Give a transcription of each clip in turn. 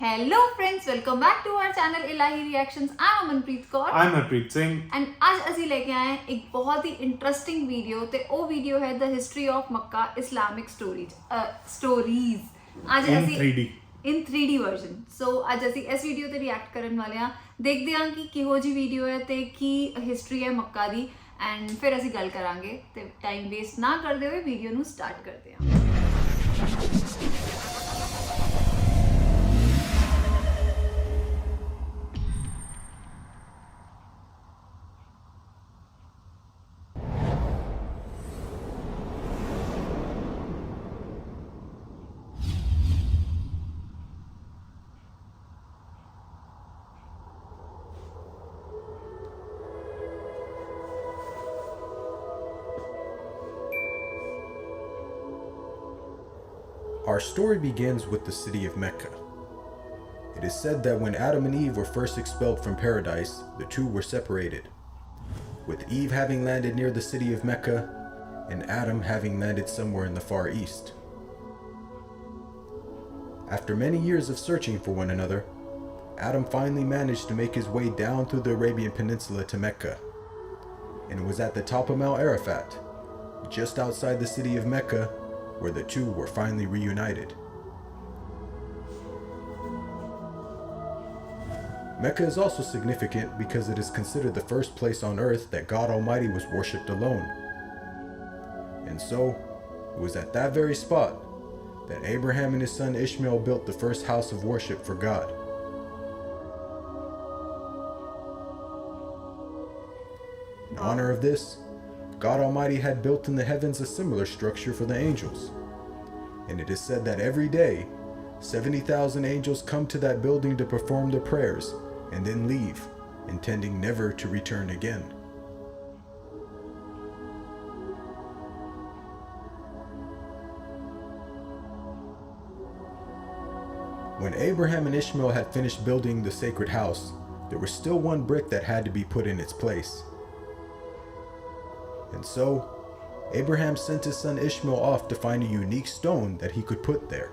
Hello friends, welcome back to our channel Ilahi reactions. I am Amanpreet Kaur I'm Harpreet Singh. And आज ਅਸੀਂ ਲੈ ਕੇ ਆਏ ਹਾਂ ਇੱਕ ਬਹੁਤ ਹੀ ਇੰਟਰਸਟਿੰਗ ਵੀਡੀਓ ਤੇ ਉਹ ਵੀਡੀਓ ਹੈ the history of Mecca Islamic stories. ਅੱਜ In ਅਸੀਂ 3D. ਇਨ 3D ਵਰਜ਼ਨ। ਸੋ ਅੱਜ ਅਸੀਂ ਇਸ ਵੀਡੀਓ ਤੇ ਰਿਐਕਟ ਕਰਨ ਵਾਲੇ ਹਾਂ। ਦੇਖਦੇ ਹਾਂ ਕਿ ਕਿਹੋ ਜੀ ਵੀਡੀਓ ਹੈ ਤੇ ਕੀ ਹਿਸਟਰੀ ਹੈ ਮੱਕਾ ਦੀ, ਐਂਡ ਫਿਰ ਅਸੀਂ ਗੱਲ ਕਰਾਂਗੇ ਤੇ ਟਾਈਮ ਵੇਸਟ ਨਾ ਕਰਦੇ ਹੋਏ ਵੀਡੀਓ ਨੂੰ ਸਟਾਰਟ ਕਰਦੇ ਹਾਂ। Our story begins with the city of Mecca. It is said that when Adam and Eve were first expelled from paradise, the two were separated, with Eve having landed near the city of Mecca and Adam having landed somewhere in the Far East. After many years of searching for one another, Adam finally managed to make his way down through the Arabian Peninsula to Mecca, and it was at the top of Mount Arafat, just outside the city of Mecca, where the two were finally reunited. Mecca is also significant because it is considered the first place on earth that God Almighty was worshipped alone. And so, it was at that very spot that Abraham and his son Ishmael built the first house of worship for God. In honor of this, God Almighty had built in the heavens a similar structure for the angels. And it is said that every day, 70,000 angels come to that building to perform their prayers and then leave, intending never to return again. When Abraham and Ishmael had finished building the sacred house, there was still one brick that had to be put in its place. And so, Abraham sent his son Ishmael off to find a unique stone that he could put there.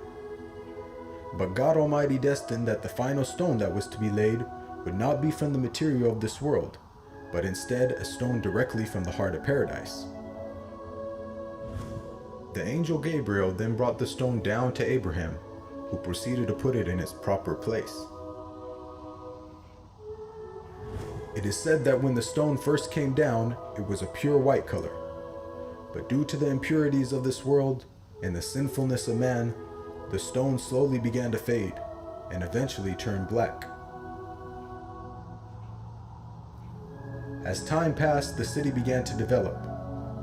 But God Almighty destined that the final stone that was to be laid would not be from the material of this world, but instead a stone directly from the heart of paradise. The angel Gabriel then brought the stone down to Abraham, who proceeded to put it in its proper place. It is said that when the stone first came down, it was a pure white color. But due to the impurities of this world and the sinfulness of man, the stone slowly began to fade and eventually turned black. As time passed, the city began to develop,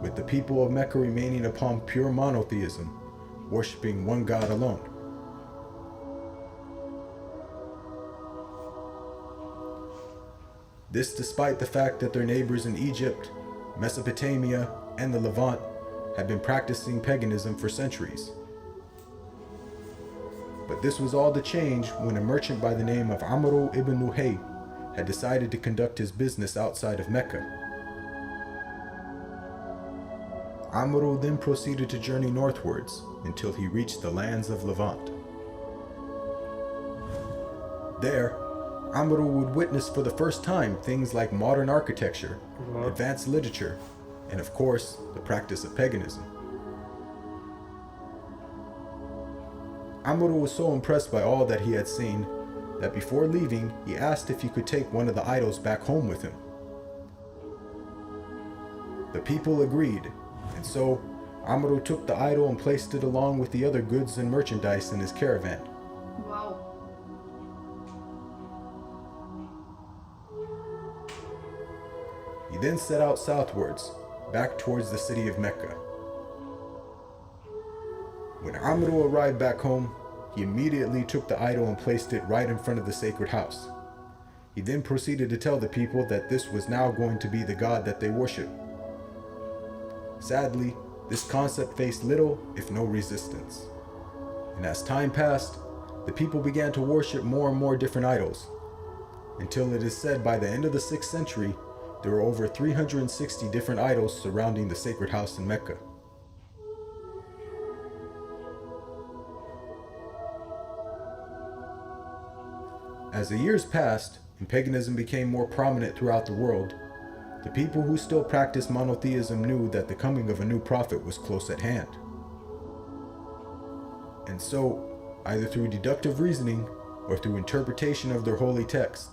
with the people of Mecca remaining upon pure monotheism, worshipping one God alone. This despite the fact that their neighbors in Egypt, Mesopotamia, and the Levant had been practicing paganism for centuries. But this was all to change when a merchant by the name of Amr ibn Nuhay had decided to conduct his business outside of Mecca. Amr then proceeded to journey northwards until he reached the lands of Levant. There, Amr would witness for the first time things like modern architecture, advanced literature, and of course, the practice of paganism. Amr was so impressed by all that he had seen that before leaving, he asked if he could take one of the idols back home with him. The people agreed, and so Amr took the idol and placed it along with the other goods and merchandise in his caravan. Wow. He then set out southwards, back towards the city of Mecca. When Amr arrived back home, he immediately took the idol and placed it right in front of the sacred house. He then proceeded to tell the people that this was now going to be the God that they worship. Sadly, this concept faced little, if no resistance. And as time passed, the people began to worship more and more different idols, until it is said by the end of the 6th century, there were over 360 different idols surrounding the sacred house in Mecca. As the years passed and paganism became more prominent throughout the world, the people who still practiced monotheism knew that the coming of a new prophet was close at hand. And so, either through deductive reasoning or through interpretation of their holy text,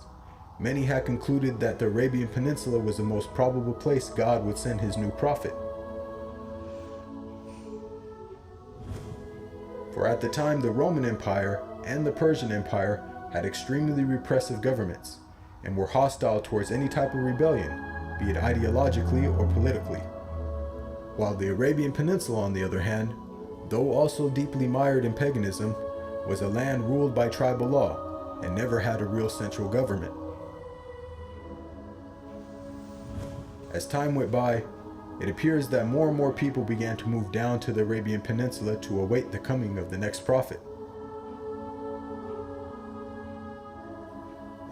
many had concluded that the Arabian Peninsula was the most probable place God would send his new prophet. For at the time, the Roman Empire and the Persian Empire had extremely repressive governments and were hostile towards any type of rebellion, be it ideologically or politically. While the Arabian Peninsula, on the other hand, though also deeply mired in paganism, was a land ruled by tribal law and never had a real central government. As time went by, it appears that more and more people began to move down to the Arabian Peninsula to await the coming of the next prophet.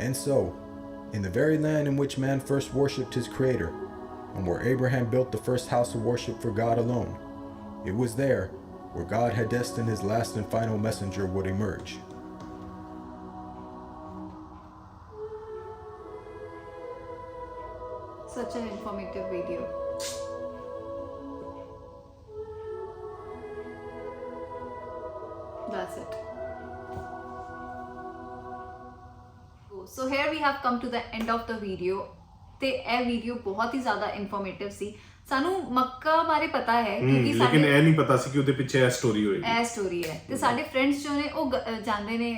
And so, in the very land in which man first worshipped his Creator, and where Abraham built the first house of worship for God alone, it was there where God had destined his last and final messenger would emerge. Such an informative video. That's it. So here we have come to the end of the video. ਤੇ ਇਹ video ਬਹੁਤ ਹੀ ਜ਼ਿਆਦਾ informative ਸੀ। ਸਾਨੂੰ ਮੱਕਾ ਬਾਰੇ ਪਤਾ ਹੈ ਕਿਉਂਕਿ ਸਾਡੇ ਲੇਕਿਨ ਇਹ ਨਹੀਂ ਪਤਾ ਸੀ ਕਿ ਉਹਦੇ ਪਿੱਛੇ ਇਹ ਸਟੋਰੀ ਹੋਏਗੀ। ਇਹ ਸਟੋਰੀ ਹੈ ਤੇ ਸਾਡੇ ਫਰੈਂਡਸ ਜੋ ਨੇ ਉਹ ਜਾਂਦੇ ਨੇ,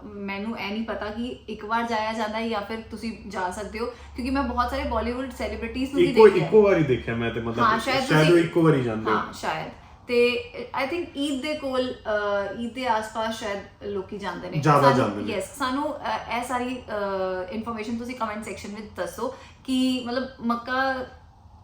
ਮੈਨੂੰ ਇਹ ਨਹੀਂ ਪਤਾ ਕਿ ਇੱਕ ਵਾਰ ਜਾਇਆ ਜਾਂਦਾ ਹੈ ਜਾਂ ਫਿਰ ਤੁਸੀਂ ਜਾ ਸਕਦੇ ਹੋ, ਕਿਉਂਕਿ ਮੈਂ ਬਹੁਤ ਸਾਰੇ ਬਾਲੀਵੁੱਡ ਸੈਲੀਬ੍ਰਿਟੀਜ਼ ਨੂੰ ਵੀ ਦੇਖਿਆ। ਇੱਕੋ ਵਾਰੀ ਦੇਖਿਆ ਮੈਂ ਤੇ, ਮਤਲਬ ਸ਼ਾਇਦ ਉਹ ਇੱਕੋ ਵਾਰੀ ਜਾਂਦੇ ਹੋ। ਹਾਂ ਸ਼ਾਇਦ। ਤੇ ਆਈ ਥਿੰਕ ਈਦ ਦੇ ਕੋਲ, ਈਦ ਦੇ ਆਸ-ਪਾਸ ਸ਼ਾਇਦ ਲੋਕੀ ਜਾਂਦੇ ਨੇ ਜ਼ਿਆਦਾ ਜਾਂਦੇ ਨੇ। ਯੈਸ, ਸਾਨੂੰ ਇਹ ਸਾਰੀ ਇਨਫੋਰਮੇਸ਼ਨ ਤੁਸੀਂ ਕਮੈਂਟ ਸੈਕਸ਼ਨ ਵਿੱਚ ਦੱਸੋ ਕਿ ਮਤਲਬ ਮੱਕਾ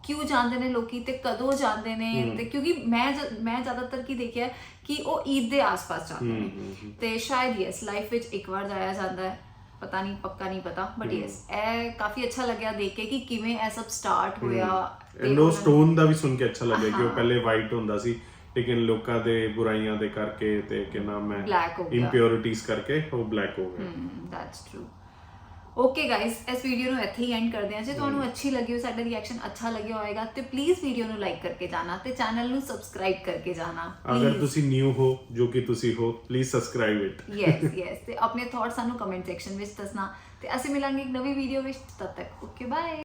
ਕਿਉਂ ਜਾਂਦੇ ਨੇ ਲੋਕੀ ਤੇ ਕਦੋਂ ਜਾਂਦੇ ਨੇ। ਤੇ ਕਿਉਂਕਿ ਮੈਂ ਜ਼ਿਆਦਾਤਰ ਕੀ ਦੇਖਿਆ ਕਿ ਉਹ ਈਦ ਦੇ ਆਸ-ਪਾਸ ਜਾਂਦੇ ਨੇ ਤੇ ਸ਼ਾਇਦ ਯੈਸ ਲਾਈਫ ਵਿੱਚ ਇੱਕ ਵਾਰ ਜਾਇਆ ਜਾਂਦਾ ਹੈ, ਪਤਾ ਨਹੀਂ, ਪੱਕਾ ਨਹੀਂ ਪਤਾ, ਬਟ ਯੈਸ ਇਹ ਕਾਫੀ ਅੱਛਾ ਲੱਗਿਆ ਦੇਖ ਕੇ ਕਿ ਕਿਵੇਂ ਇਹ ਸਭ ਸਟਾਰਟ ਹੋਇਆ। ਲੋ ਸਟੋਨ ਦਾ ਵੀ ਸੁਣ ਕੇ ਅੱਛਾ ਲੱਗਿਆ ਕਿ ਉਹ ਪਹਿਲੇ ਵਾਈਟ ਹੁੰਦਾ ਸੀ, ਲੇਕਿਨ ਲੋਕਾਂ ਦੇ ਬੁਰਾਈਆਂ ਦੇ ਕਰਕੇ ਤੇ ਕਿ ਨਾਮ ਹੈ ਇੰਪਿਉਰਿਟੀਜ਼ ਕਰਕੇ ਉਹ ਬਲੈਕ ਹੋ ਗਿਆ। That's true. ਓਕੇ ਗਾਇਸ, ਇਸ ਵੀਡੀਓ ਨੂੰ ਇੱਥੇ ਹੀ ਐਂਡ ਕਰਦੇ ਹਾਂ। ਜੇ ਤੁਹਾਨੂੰ ਅੱਛੀ ਲੱਗੀ ਹੋ, ਸਾਡਾ ਰਿਐਕਸ਼ਨ ਅੱਛਾ ਲੱਗਿਆ ਹੋਏਗਾ ਤੇ ਪਲੀਜ਼ ਵੀਡੀਓ ਨੂੰ ਲਾਈਕ ਕਰਕੇ ਜਾਣਾ ਤੇ ਚੈਨਲ ਨੂੰ ਸਬਸਕ੍ਰਾਈਬ ਕਰਕੇ ਜਾਣਾ। ਅਗਰ ਤੁਸੀਂ ਨਿਊ ਹੋ, ਜੋ ਕਿ ਤੁਸੀਂ ਹੋ, ਪਲੀਜ਼ ਸਬਸਕ੍ਰਾਈਬ ਇਟ। ਯੈਸ ਤੇ ਆਪਣੇ ਥਾਟਸ ਸਾਨੂੰ ਕਮੈਂਟ ਸੈਕਸ਼ਨ ਵਿੱਚ ਦੱਸਣਾ ਤੇ ਅਸੀਂ ਮਿਲਾਂਗੇ ਇੱਕ ਨਵੀਂ ਵੀਡੀਓ ਵਿੱਚ। ਤਦ ਤੱਕ ਓਕੇ ਬਾਏ।